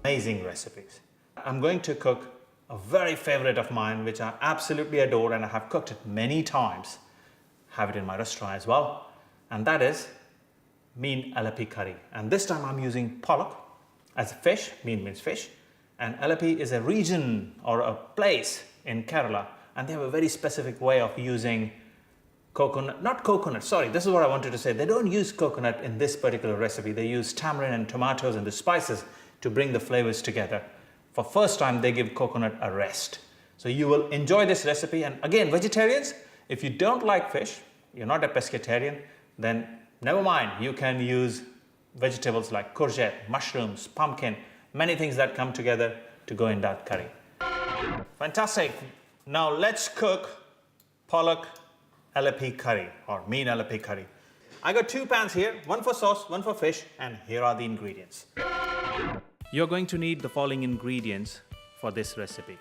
amazing recipes. I'm going to cook a very favorite of mine, which I absolutely adore and I have cooked it many times. Have it in my restaurant as well. And that is Meen Alleppey curry. And this time I'm using pollock as a fish. Meen means fish. And Alleppey is a region or a place in Kerala. And they have a very specific way of using coconut, not coconut, sorry, this is what I wanted to say. They don't use coconut in this particular recipe. They use tamarind and tomatoes and the spices to bring the flavors together. For first time, they give coconut a rest. So you will enjoy this recipe. And again, vegetarians, if you don't like fish, you're not a pescatarian, then never mind. You can use vegetables like courgette, mushrooms, pumpkin, many things that come together to go in that curry. Fantastic. Now let's cook Pollock Alleppey curry or Meen Alleppey curry. I got 2 pans here, one for sauce, one for fish, and here are the ingredients. You're going to need the following ingredients for this recipe.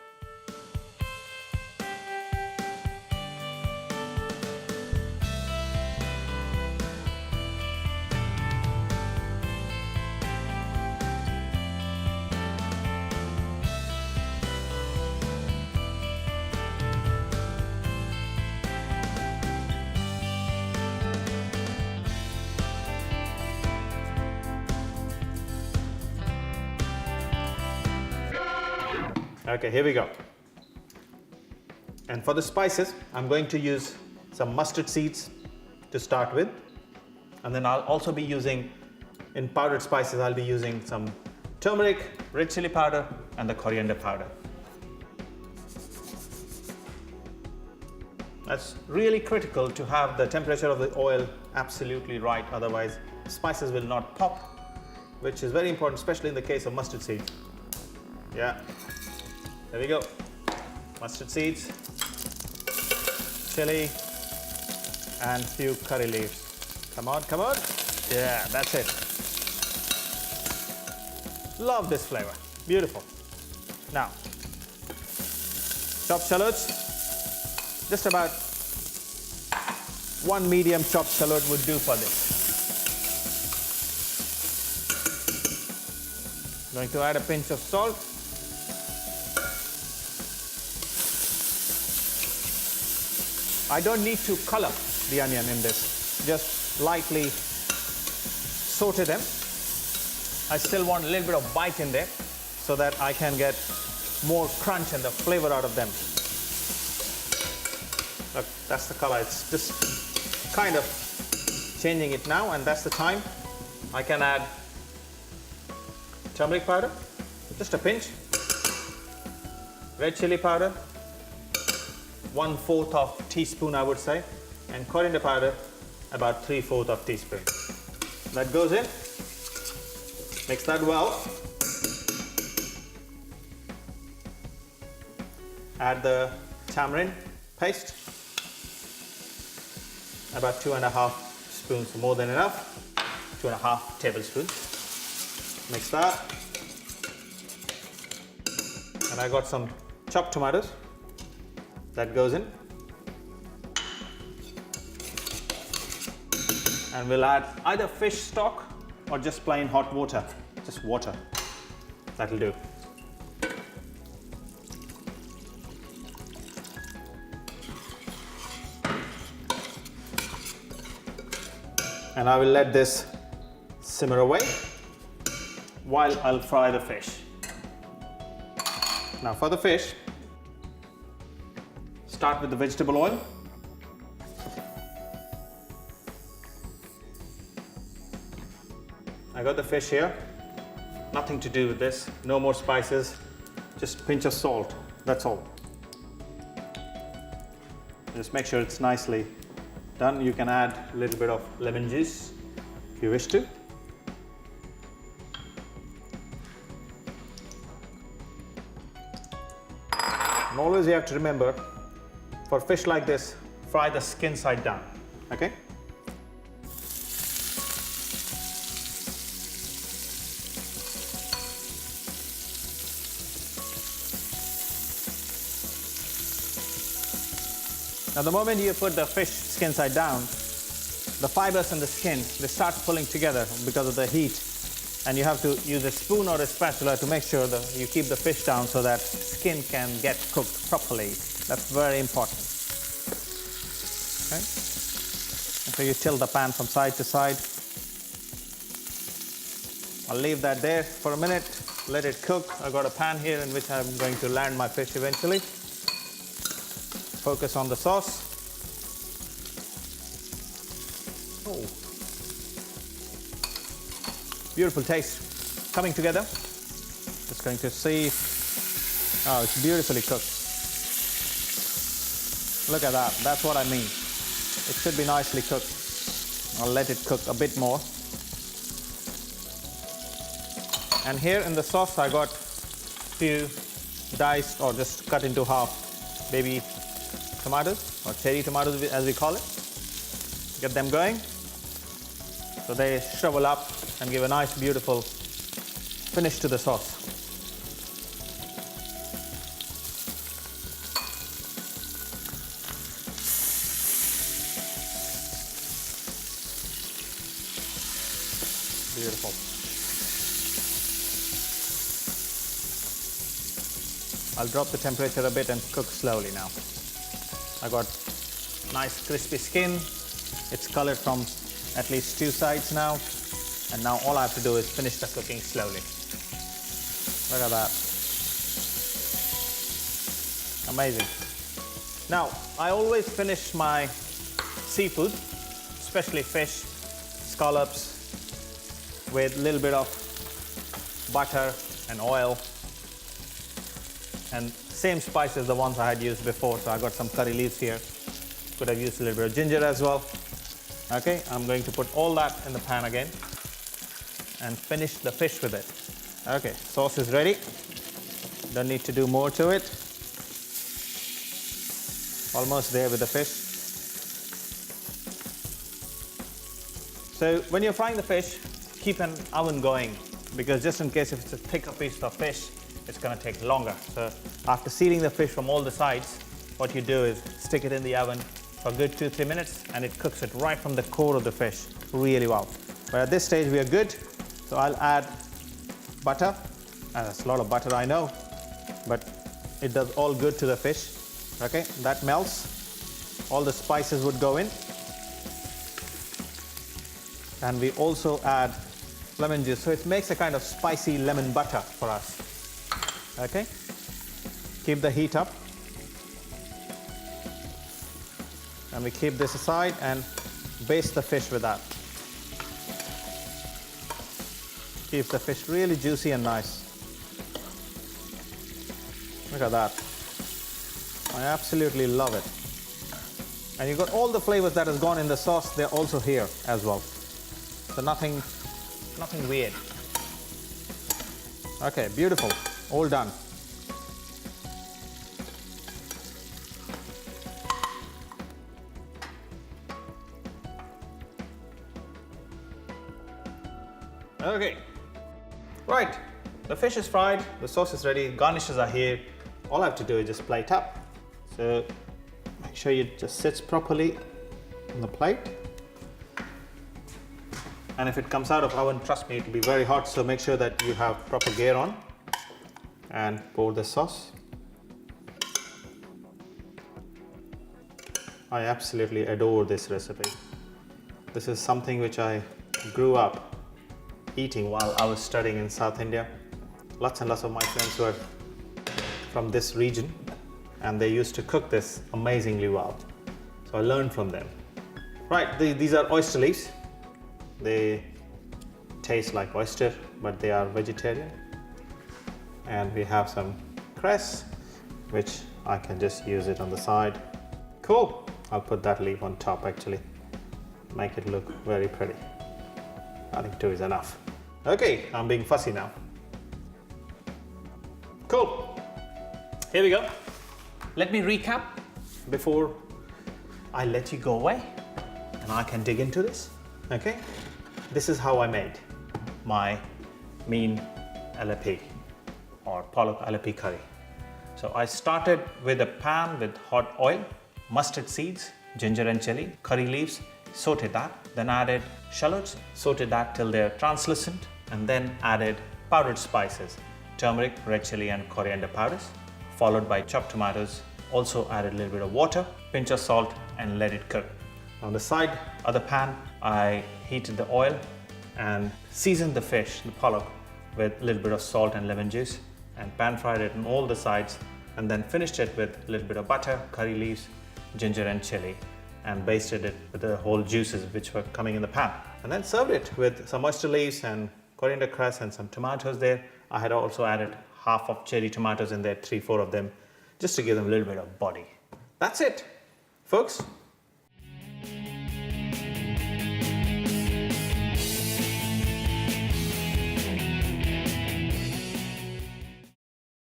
Okay, here we go. And for the spices, I'm going to use some mustard seeds to start with. And then I'll also be using, in powdered spices, I'll be using some turmeric, red chili powder, and the coriander powder. That's really critical to have the temperature of the oil absolutely right, otherwise spices will not pop, which is very important, especially in the case of mustard seeds. Yeah. There we go. Mustard seeds, chili, and few curry leaves. Come on, come on. Yeah, that's it. Love this flavor. Beautiful. Now, chopped shallots. Just about 1 medium chopped shallot would do for this. Going to add a pinch of salt. I don't need to color the onion in this, just lightly saute them. I still want a little bit of bite in there so that I can get more crunch and the flavor out of them. Look, that's the color. It's just kind of changing it now, and that's the time I can add turmeric powder, just a pinch, red chili powder, 1/4 of teaspoon I would say, and coriander powder about 3/4 of teaspoon. That goes in, mix that well. Add the tamarind paste, about 2.5 spoons, more than enough, 2.5 tablespoons. Mix that. And I got some chopped tomatoes. That goes in. And we'll add either fish stock or just plain hot water, just water. That'll do. And I will let this simmer away while I'll fry the fish. Now for the fish, start with the vegetable oil. I got the fish here. Nothing to do with this. No more spices. Just a pinch of salt. That's all. Just make sure it's nicely done. You can add a little bit of lemon juice if you wish to. And always you have to remember, for fish like this, fry the skin side down, okay? Now the moment you put the fish skin side down, the fibers and the skin, they start pulling together because of the heat And you have to use a spoon or a spatula to make sure that you keep the fish down so that skin can get cooked properly. That's very important. Okay? And so you tilt the pan from side to side. I'll leave that there for a minute, let it cook. I've got a pan here in which I'm going to land my fish eventually. Focus on the sauce. Oh. Beautiful taste coming together. Just going to see. Oh, it's beautifully cooked. Look at that. That's what I mean. It should be nicely cooked. I'll let it cook a bit more. And here in the sauce, I got few diced or just cut into half baby tomatoes or cherry tomatoes as we call it. Get them going. So they shrivel up and give a nice, beautiful finish to the sauce. Beautiful. I'll drop the temperature a bit and cook slowly now. I got nice crispy skin. It's colored from at least 2 sides now. And now all I have to do is finish the cooking slowly. Look at that. Amazing. Now, I always finish my seafood, especially fish, scallops, with a little bit of butter and oil. And same spice as the ones I had used before. So I got some curry leaves here. Could have used a little bit of ginger as well. Okay, I'm going to put all that in the pan again and finish the fish with it. Okay, sauce is ready. Don't need to do more to it. Almost there with the fish. So when you're frying the fish, keep an oven going, because just in case if it's a thicker piece of fish, it's going to take longer. So after sealing the fish from all the sides, what you do is stick it in the oven for a good 2-3 minutes, and it cooks it right from the core of the fish really well. But at this stage we are good. So I'll add butter. That's a lot of butter, I know, but it does all good to the fish. Okay, that melts. All the spices would go in. And we also add lemon juice. So it makes a kind of spicy lemon butter for us. Okay, keep the heat up. And we keep this aside and baste the fish with that. Keeps the fish really juicy and nice. Look at that. I absolutely love it. And you've got all the flavors that has gone in the sauce, they're also here as well. So nothing weird. Okay, beautiful. All done. Okay. Right, the fish is fried, the sauce is ready, garnishes are here. All I have to do is just plate up. So make sure it just sits properly on the plate. And if it comes out of oven, trust me, it will be very hot, so make sure that you have proper gear on. And pour the sauce. I absolutely adore this recipe. This is something which I grew up eating while I was studying in South India. Lots and lots of my friends were from this region, and they used to cook this amazingly well. So I learned from them. Right, these are oyster leaves. They taste like oyster, but they are vegetarian. And we have some cress, which I can just use it on the side. Cool. I'll put that leaf on top actually. Make it look very pretty. I think 2 is enough. Okay, I'm being fussy now. Cool. Here we go. Let me recap before I let you go away and I can dig into this. Okay, this is how I made my Pollock Alleppey or Pollock Alleppey curry. So I started with a pan with hot oil, mustard seeds, ginger and chili, curry leaves, sauteed that, then added shallots, sauteed that till they're translucent, and then added powdered spices, turmeric, red chili and coriander powders, followed by chopped tomatoes. Also added a little bit of water, pinch of salt and let it cook. On the side of the pan, I heated the oil and seasoned the fish, the pollock, with a little bit of salt and lemon juice, and pan fried it on all the sides, and then finished it with a little bit of butter, curry leaves, ginger and chili, and basted it with the whole juices which were coming in the pan. And then served it with some oyster leaves and coriander cress and some tomatoes there. I had also added half of cherry tomatoes in there, 3-4 of them, just to give them a little bit of body. That's it, folks.